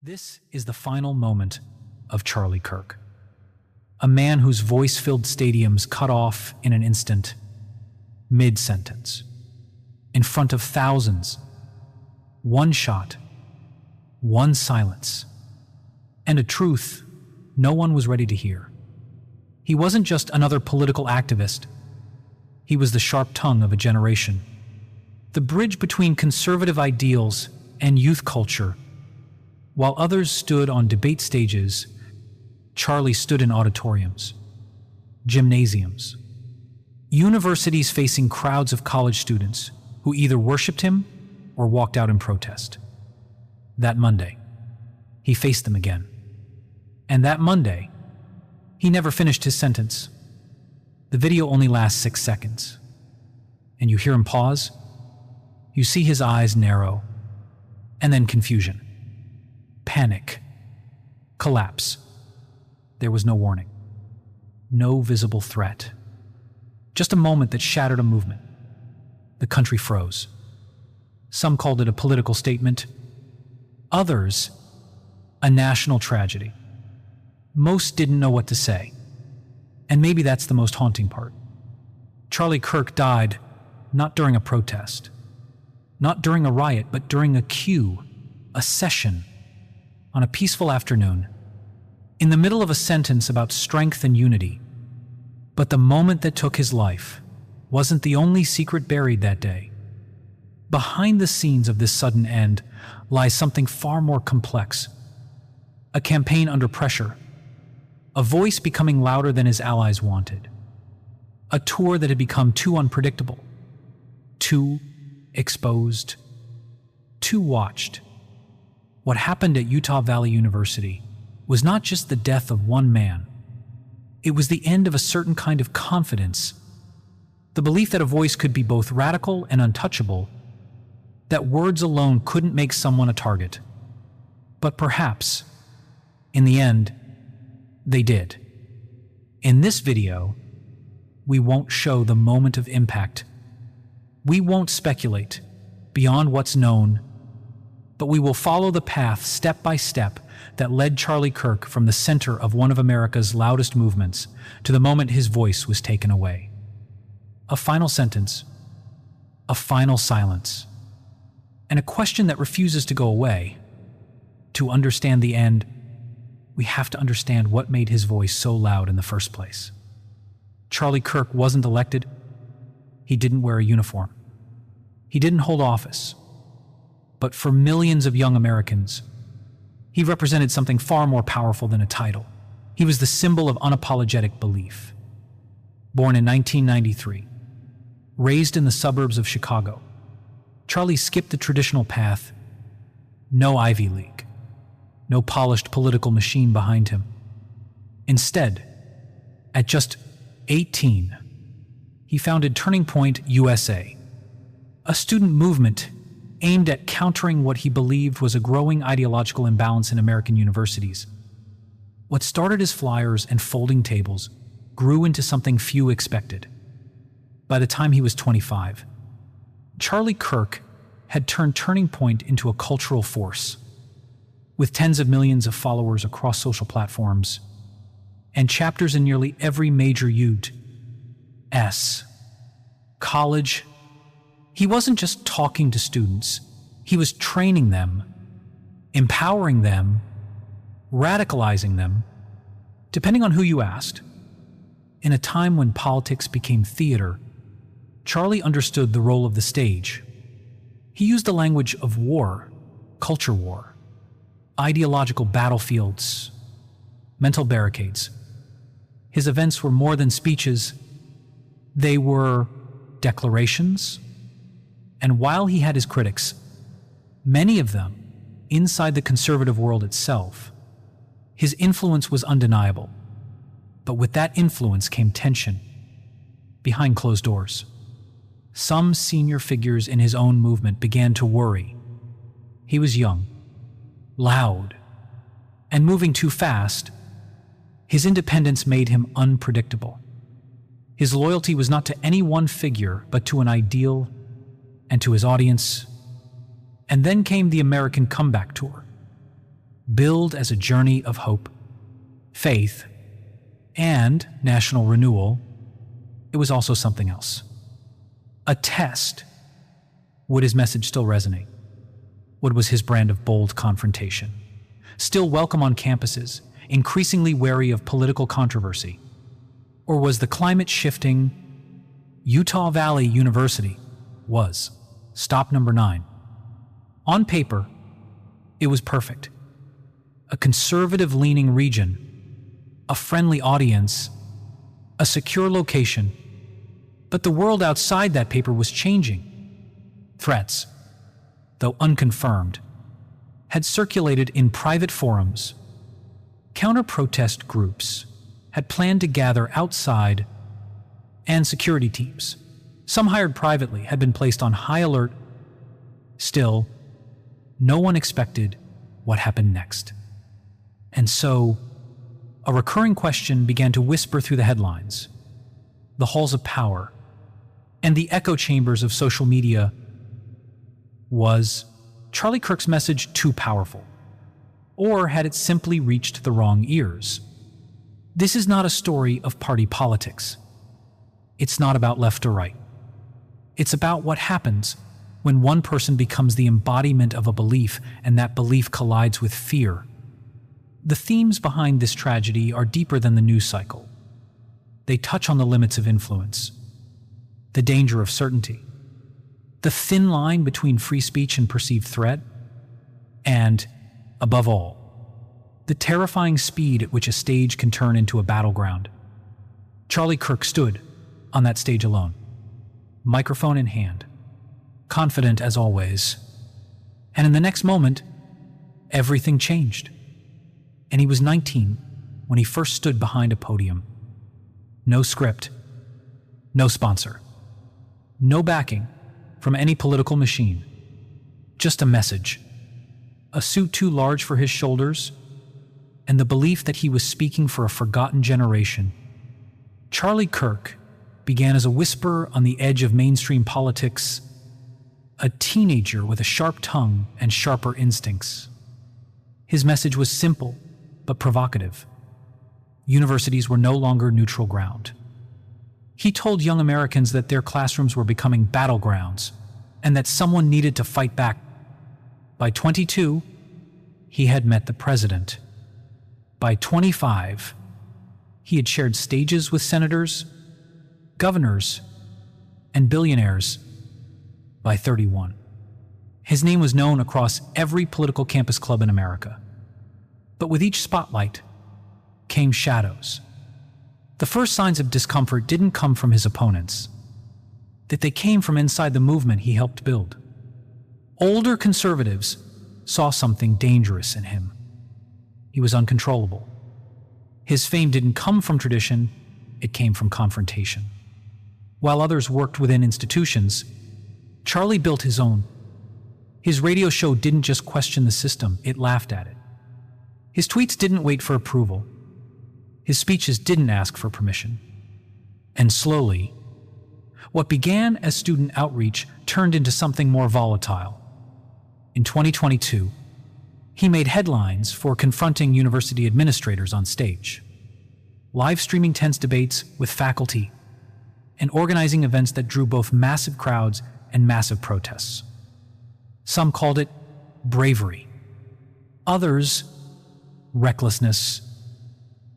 This is the final moment of Charlie Kirk, a man whose voice filled stadiums cut off in an instant, mid-sentence, in front of thousands. One shot, one silence, and a truth no one was ready to hear. He wasn't just another political activist. He was the sharp tongue of a generation, the bridge between conservative ideals and youth culture. While others stood on debate stages, Charlie stood in auditoriums, gymnasiums, universities facing crowds of college students who either worshipped him or walked out in protest. That Monday, he faced them again. And that Monday, he never finished his sentence. The video only lasts 6 seconds. And you hear him pause, you see his eyes narrow, and then confusion. Panic. Collapse. There was no warning. No visible threat. Just a moment that shattered a movement. The country froze. Some called it a political statement. Others, a national tragedy. Most didn't know what to say. And maybe that's the most haunting part. Charlie Kirk died not during a protest, not during a riot, but during a queue, a session, on a peaceful afternoon, in the middle of a sentence about strength and unity. But the moment that took his life wasn't the only secret buried that day. Behind the scenes of this sudden end lies something far more complex. A campaign under pressure, a voice becoming louder than his allies wanted, a tour that had become too unpredictable, too exposed, too watched. What happened at Utah Valley University was not just the death of one man. It was the end of a certain kind of confidence, the belief that a voice could be both radical and untouchable, that words alone couldn't make someone a target. But perhaps, in the end, they did. In this video, we won't show the moment of impact. We won't speculate beyond what's known, but we will follow the path step by step that led Charlie Kirk from the center of one of America's loudest movements to the moment his voice was taken away. A final sentence, a final silence, and a question that refuses to go away. To understand the end, we have to understand what made his voice so loud in the first place. Charlie Kirk wasn't elected. He didn't wear a uniform. He didn't hold office. But for millions of young Americans, he represented something far more powerful than a title. He was the symbol of unapologetic belief. Born in 1993, raised in the suburbs of Chicago, Charlie skipped the traditional path. No Ivy League, no polished political machine behind him. Instead, at just 18, he founded Turning Point USA, a student movement aimed at countering what he believed was a growing ideological imbalance in American universities. What started as flyers and folding tables grew into something few expected. By the time he was 25, Charlie Kirk had turned Turning Point into a cultural force, with tens of millions of followers across social platforms and chapters in nearly every major U.S. college. He wasn't just talking to students, he was training them, empowering them, radicalizing them, depending on who you asked. In a time when politics became theater, Charlie understood the role of the stage. He used the language of war, culture war, ideological battlefields, mental barricades. His events were more than speeches, they were declarations. And while he had his critics, many of them inside the conservative world itself, his influence was undeniable. But with that influence came tension behind closed doors. Some senior figures in his own movement began to worry. He was young, loud, and moving too fast. His independence made him unpredictable. His loyalty was not to any one figure, but to an ideal and to his audience. And then came the American Comeback Tour, billed as a journey of hope, faith, and national renewal, it was also something else. A test. Would his message still resonate? What was his brand of bold confrontation? Still welcome on campuses, increasingly wary of political controversy? Or was the climate shifting Utah Valley University was stop number 9? On paper, it was perfect. A conservative-leaning region, a friendly audience, a secure location. But the world outside that paper was changing. Threats, though unconfirmed, had circulated in private forums. Counter-protest groups had planned to gather outside, and security teams, some hired privately, had been placed on high alert. Still, no one expected what happened next. And so, a recurring question began to whisper through the headlines, the halls of power, and the echo chambers of social media. Was Charlie Kirk's message too powerful? Or had it simply reached the wrong ears? This is not a story of party politics. It's not about left or right. It's about what happens when one person becomes the embodiment of a belief and that belief collides with fear. The themes behind this tragedy are deeper than the news cycle. They touch on the limits of influence, the danger of certainty, the thin line between free speech and perceived threat, and, above all, the terrifying speed at which a stage can turn into a battleground. Charlie Kirk stood on that stage alone, microphone in hand, confident as always. And in the next moment, everything changed. And he was 19 when he first stood behind a podium. No script, no sponsor, no backing from any political machine, just a message, a suit too large for his shoulders, and the belief that he was speaking for a forgotten generation. Charlie Kirk began as a whisperer on the edge of mainstream politics, a teenager with a sharp tongue and sharper instincts. His message was simple but provocative. Universities were no longer neutral ground. He told young Americans that their classrooms were becoming battlegrounds and that someone needed to fight back. By 22, he had met the president. By 25, he had shared stages with senators, governors, and billionaires. By 31, his name was known across every political campus club in America. But with each spotlight came shadows. The first signs of discomfort didn't come from his opponents, that they came from inside the movement he helped build. Older conservatives saw something dangerous in him. He was uncontrollable. His fame didn't come from tradition, it came from confrontation. While others worked within institutions, Charlie built his own. His radio show didn't just question the system, it laughed at it. His tweets didn't wait for approval. His speeches didn't ask for permission. And slowly, what began as student outreach turned into something more volatile. In 2022, he made headlines for confronting university administrators on stage, live streaming tense debates with faculty, and organizing events that drew both massive crowds and massive protests. Some called it bravery, others recklessness.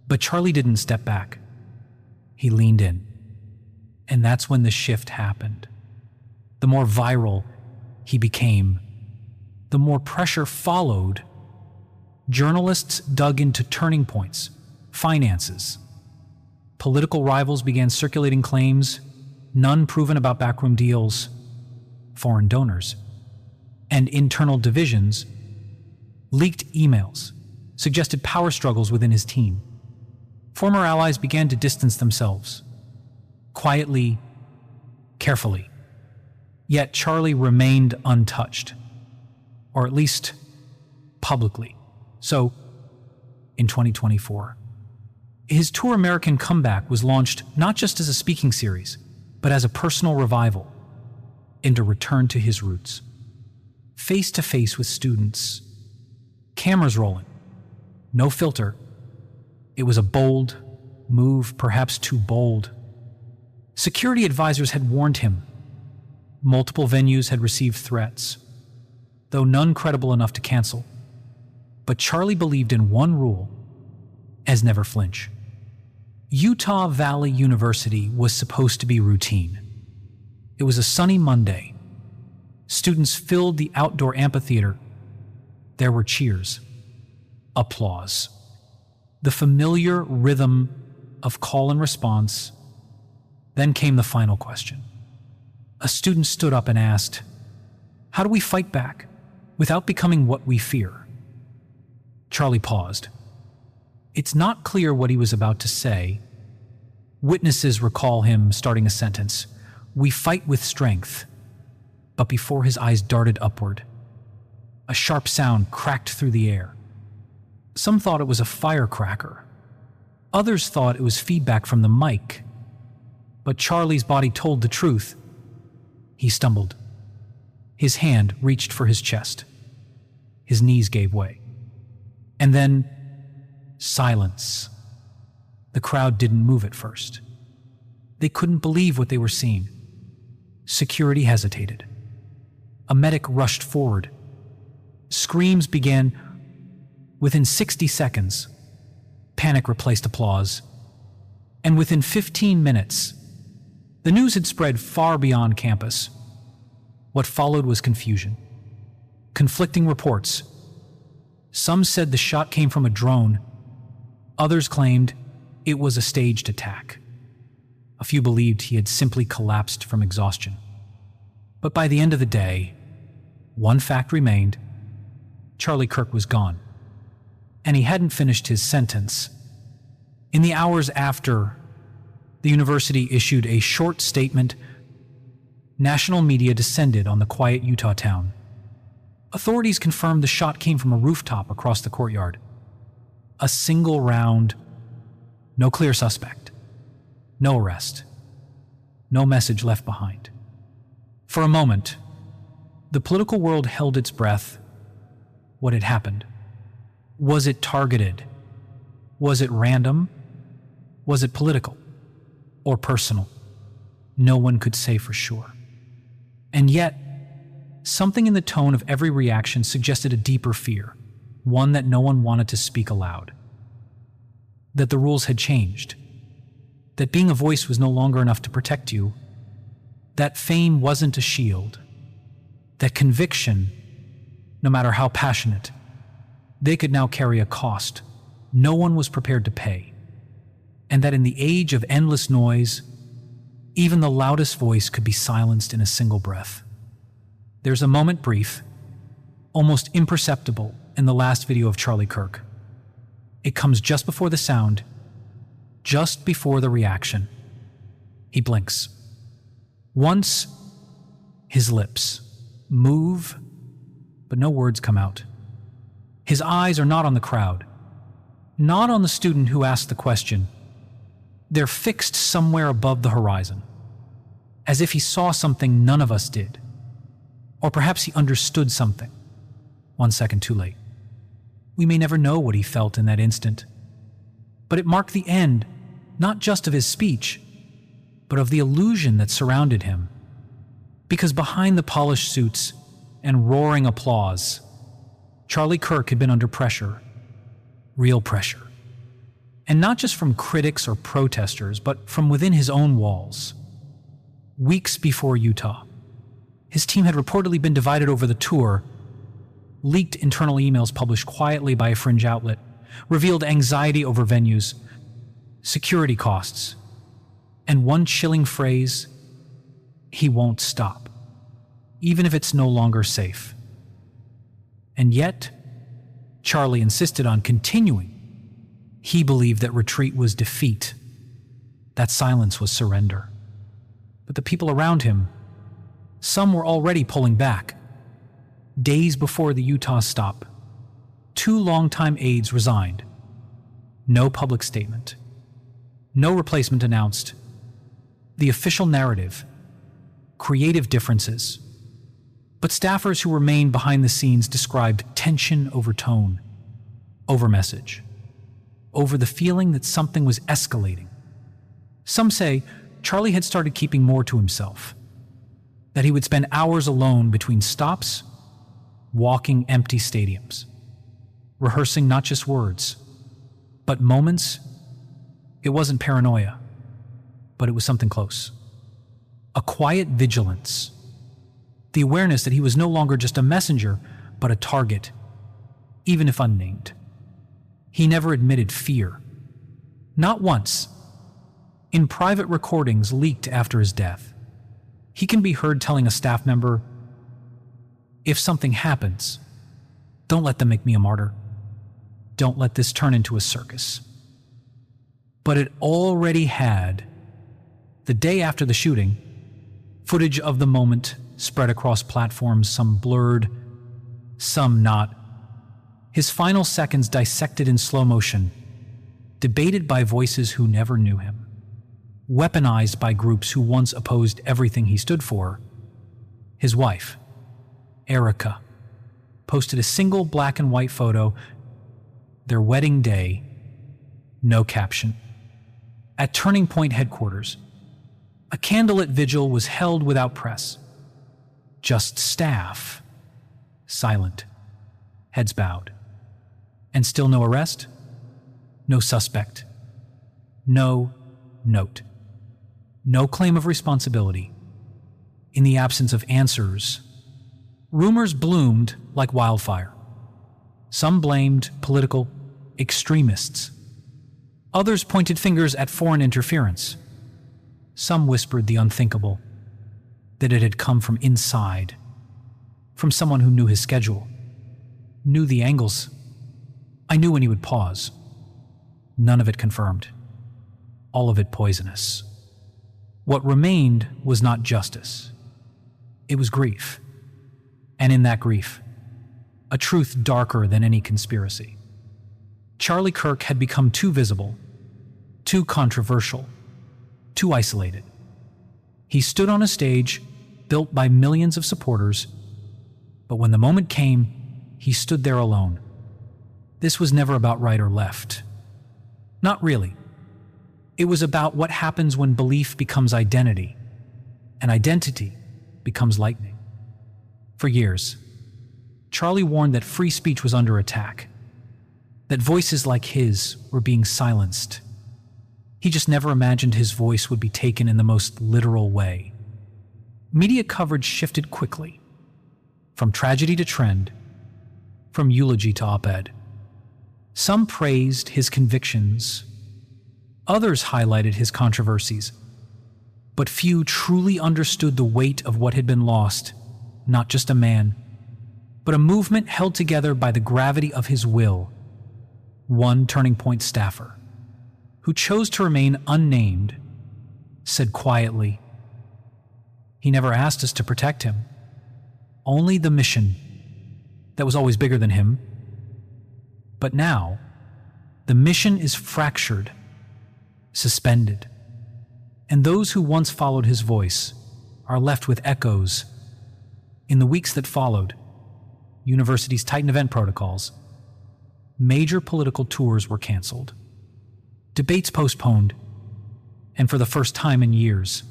But Charlie didn't step back. He leaned in. And that's when the shift happened. The more viral he became, the more pressure followed. Journalists dug into turning points, finances. Political rivals began circulating claims, none proven, about backroom deals, foreign donors, and internal divisions. Leaked emails suggested power struggles within his team. Former allies began to distance themselves, quietly, carefully. Yet Charlie remained untouched, or at least publicly. So, in 2024, his Tour American comeback was launched not just as a speaking series, but as a personal revival and a return to his roots. Face to face with students, cameras rolling, No filter. It was a bold move, perhaps too bold. Security advisors had warned him. Multiple venues had received threats, though none credible enough to cancel. But Charlie believed in one rule, as never flinch. Utah Valley University was supposed to be routine. It was a sunny Monday. Students filled the outdoor amphitheater. There were cheers, applause, the familiar rhythm of call and response. Then came the final question. A student stood up and asked, "How do we fight back without becoming what we fear?" Charlie paused. It's not clear what he was about to say. Witnesses recall him starting a sentence, "We fight with strength." But before his eyes darted upward, a sharp sound cracked through the air. Some thought it was a firecracker. Others thought it was feedback from the mic. But Charlie's body told the truth. He stumbled. His hand reached for his chest. His knees gave way. And then, silence. The crowd didn't move at first. They couldn't believe what they were seeing. Security hesitated. A medic rushed forward. Screams began. Within 60 seconds, panic replaced applause. And within 15 minutes, the news had spread far beyond campus. What followed was confusion. Conflicting reports. Some said the shot came from a drone. Others claimed it was a staged attack. A few believed he had simply collapsed from exhaustion. But by the end of the day, one fact remained. Charlie Kirk was gone. And he hadn't finished his sentence. In the hours after, the university issued a short statement. National media descended on the quiet Utah town. Authorities confirmed the shot came from a rooftop across the courtyard. A single round, no clear suspect, no arrest, no message left behind. For a moment, the political world held its breath. What had happened? Was it targeted? Was it random? Was it political or personal? No one could say for sure. And yet, something in the tone of every reaction suggested a deeper fear, one that no one wanted to speak aloud. That the rules had changed. That being a voice was no longer enough to protect you. That fame wasn't a shield. That conviction, no matter how passionate, they could now carry a cost no one was prepared to pay. And that in the age of endless noise, even the loudest voice could be silenced in a single breath. There's a moment brief, almost imperceptible, in the last video of Charlie Kirk. It comes just before the sound, just before the reaction. He blinks. Once, his lips move, but no words come out. His eyes are not on the crowd, not on the student who asked the question. They're fixed somewhere above the horizon, as if he saw something none of us did. Or perhaps he understood something 1 second too late. We may never know what he felt in that instant, but it marked the end, not just of his speech, but of the illusion that surrounded him. Because behind the polished suits and roaring applause, Charlie Kirk had been under pressure, real pressure. And not just from critics or protesters, but from within his own walls. Weeks before Utah, his team had reportedly been divided over the tour. Leaked internal emails published quietly by a fringe outlet revealed anxiety over venues, security costs, and one chilling phrase, "He won't stop, even if it's no longer safe." And yet, Charlie insisted on continuing. He believed that retreat was defeat, that silence was surrender. But the people around him, some were already pulling back. Days before the Utah stop, 2 longtime aides resigned. No public statement. No replacement announced. The official narrative, creative differences. But staffers who remained behind the scenes described tension over tone, over message, over the feeling that something was escalating. Some say Charlie had started keeping more to himself, that he would spend hours alone between stops, walking empty stadiums, rehearsing not just words, but moments. It wasn't paranoia, but it was something close. A quiet vigilance, the awareness that he was no longer just a messenger, but a target, even if unnamed. He never admitted fear. Not once. In private recordings leaked after his death, he can be heard telling a staff member, "If something happens, don't let them make me a martyr. Don't let this turn into a circus." But it already had. The day after the shooting, footage of the moment spread across platforms, some blurred, some not. His final seconds dissected in slow motion, debated by voices who never knew him, weaponized by groups who once opposed everything he stood for. His wife, Erica, posted a single black and white photo, their wedding day, no caption. At Turning Point headquarters, a candlelit vigil was held without press. Just staff, silent, heads bowed. And still no arrest, no suspect, no note, no claim of responsibility. In the absence of answers, rumors bloomed like wildfire. Some blamed political extremists. Others pointed fingers at foreign interference. Some whispered the unthinkable, that it had come from inside, from someone who knew his schedule, knew the angles. I knew when he would pause. None of it confirmed. All of it poisonous. What remained was not justice. It was grief. And in that grief, a truth darker than any conspiracy. Charlie Kirk had become too visible, too controversial, too isolated. He stood on a stage built by millions of supporters, but when the moment came, he stood there alone. This was never about right or left. Not really. It was about what happens when belief becomes identity, and identity becomes lightning. For years, Charlie warned that free speech was under attack, that voices like his were being silenced. He just never imagined his voice would be taken in the most literal way. Media coverage shifted quickly, from tragedy to trend, from eulogy to op-ed. Some praised his convictions, others highlighted his controversies, but few truly understood the weight of what had been lost, not just a man, but a movement held together by the gravity of his will. One Turning Point staffer, who chose to remain unnamed, said quietly, "He never asked us to protect him. Only the mission that was always bigger than him. But now, the mission is fractured, suspended, and those who once followed his voice are left with echoes." In the weeks that followed, universities tightened event protocols. Major political tours were canceled, debates postponed, and for the first time in years,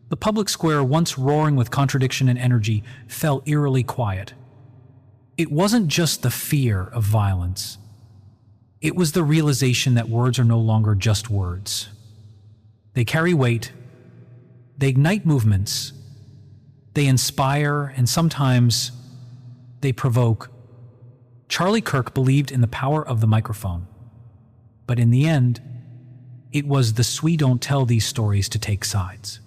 the public square, once roaring with contradiction and energy, fell eerily quiet. It wasn't just the fear of violence. It was the realization that words are no longer just words. They carry weight, they ignite movements, they inspire, and sometimes they provoke. Charlie Kirk believed in the power of the microphone, but in the end, it was the "we don't tell these stories to take sides.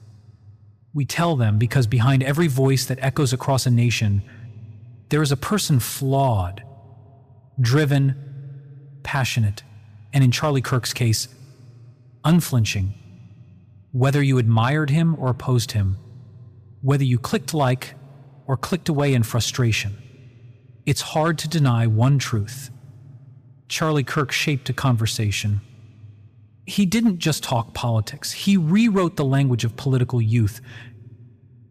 We tell them because behind every voice that echoes across a nation, there is a person flawed, driven, passionate, and in Charlie Kirk's case, unflinching. Whether you admired him or opposed him, whether you clicked like or clicked away in frustration, it's hard to deny one truth. Charlie Kirk shaped a conversation. He didn't just talk politics. He rewrote the language of political youth.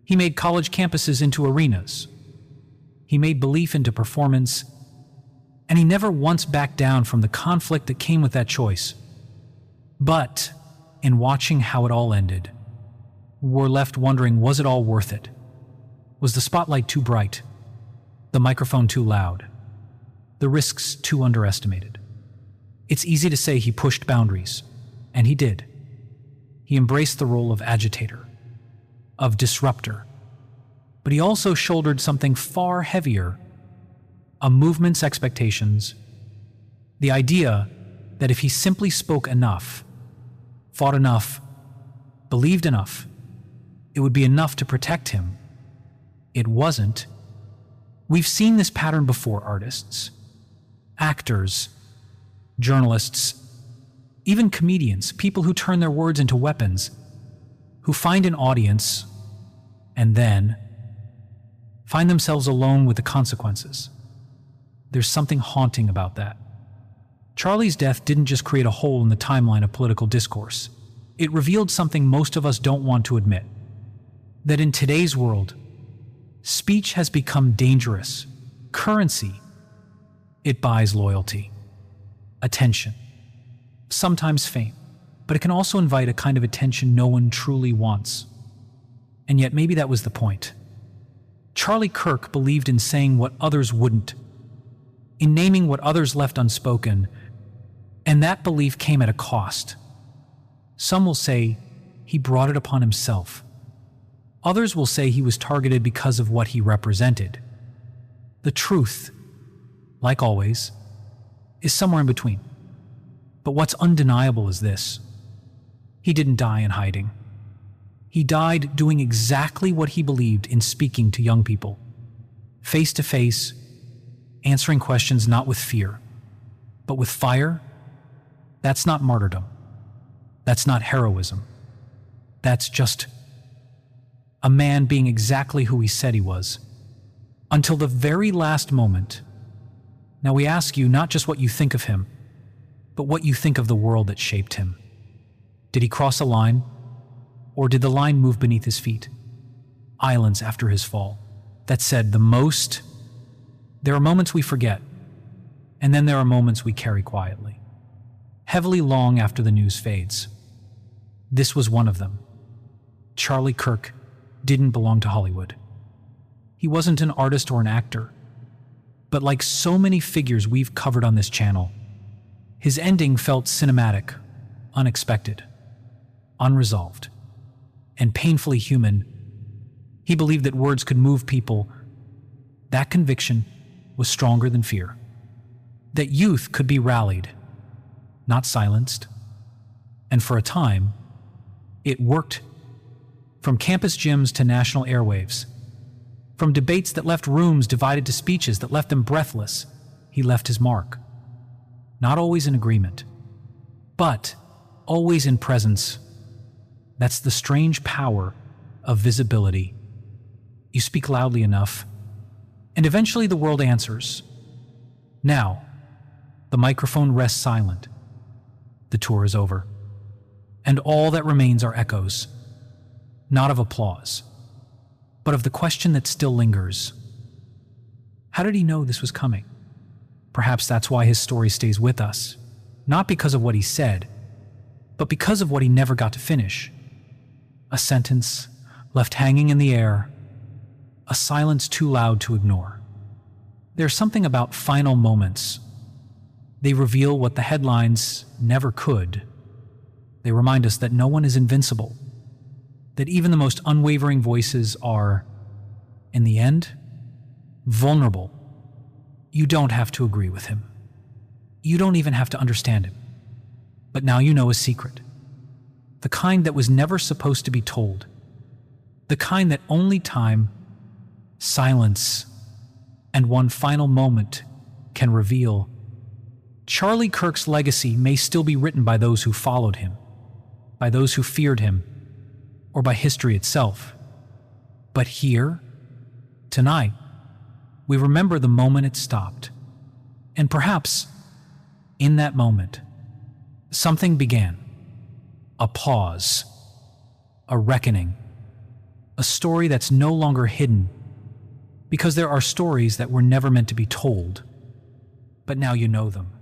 He made college campuses into arenas. He made belief into performance. And he never once backed down from the conflict that came with that choice. But in watching how it all ended, we're left wondering, was it all worth it? Was the spotlight too bright? The microphone too loud? The risks too underestimated? It's easy to say he pushed boundaries, and he did. He embraced the role of agitator, of disruptor, but he also shouldered something far heavier: a movement's expectations, the idea that if he simply spoke enough, fought enough, believed enough, it would be enough to protect him. It wasn't. We've seen this pattern before: artists, actors, journalists, even comedians, people who turn their words into weapons, who find an audience and then find themselves alone with the consequences. There's something haunting about that. Charlie's death didn't just create a hole in the timeline of political discourse. It revealed something most of us don't want to admit: that in today's world, speech has become dangerous currency. It buys loyalty, attention, sometimes fame, but it can also invite a kind of attention no one truly wants. And yet maybe that was the point. Charlie Kirk believed in saying what others wouldn't, in naming what others left unspoken, and that belief came at a cost. Some will say he brought it upon himself. Others will say he was targeted because of what he represented. The truth, like always, is somewhere in between. But what's undeniable is this: he didn't die in hiding. He died doing exactly what he believed in, speaking to young people, face to face, answering questions not with fear, but with fire. That's not martyrdom. That's not heroism. That's just a man being exactly who he said he was, until the very last moment. Now we ask you not just what you think of him, but what you think of the world that shaped him. Did he cross a line, or did the line move beneath his feet? Islands after his fall. That said, there are moments we forget, and then there are moments we carry quietly, heavily, long after the news fades. This was one of them. Charlie Kirk didn't belong to Hollywood. He wasn't an artist or an actor. But like so many figures we've covered on this channel, his ending felt cinematic, unexpected, unresolved, and painfully human. He believed that words could move people. That conviction was stronger than fear. That youth could be rallied, not silenced. And for a time, it worked. From campus gyms to national airwaves, from debates that left rooms divided to speeches that left them breathless, he left his mark. Not always in agreement, but always in presence. That's the strange power of visibility. You speak loudly enough, and eventually the world answers. Now, the microphone rests silent. The tour is over, and all that remains are echoes, not of applause, but of the question that still lingers. How did he know this was coming? Perhaps that's why his story stays with us, not because of what he said, but because of what he never got to finish. A sentence left hanging in the air, a silence too loud to ignore. There's something about final moments. They reveal what the headlines never could. They remind us that no one is invincible, that even the most unwavering voices are, in the end, vulnerable. You don't have to agree with him. You don't even have to understand him. But now you know his secret. The kind that was never supposed to be told. The kind that only time, silence, and one final moment can reveal. Charlie Kirk's legacy may still be written by those who followed him, by those who feared him, or by history itself. But here, tonight, we remember the moment it stopped. And perhaps, in that moment, something began. A pause, a reckoning, a story that's no longer hidden, because there are stories that were never meant to be told. but now you know them.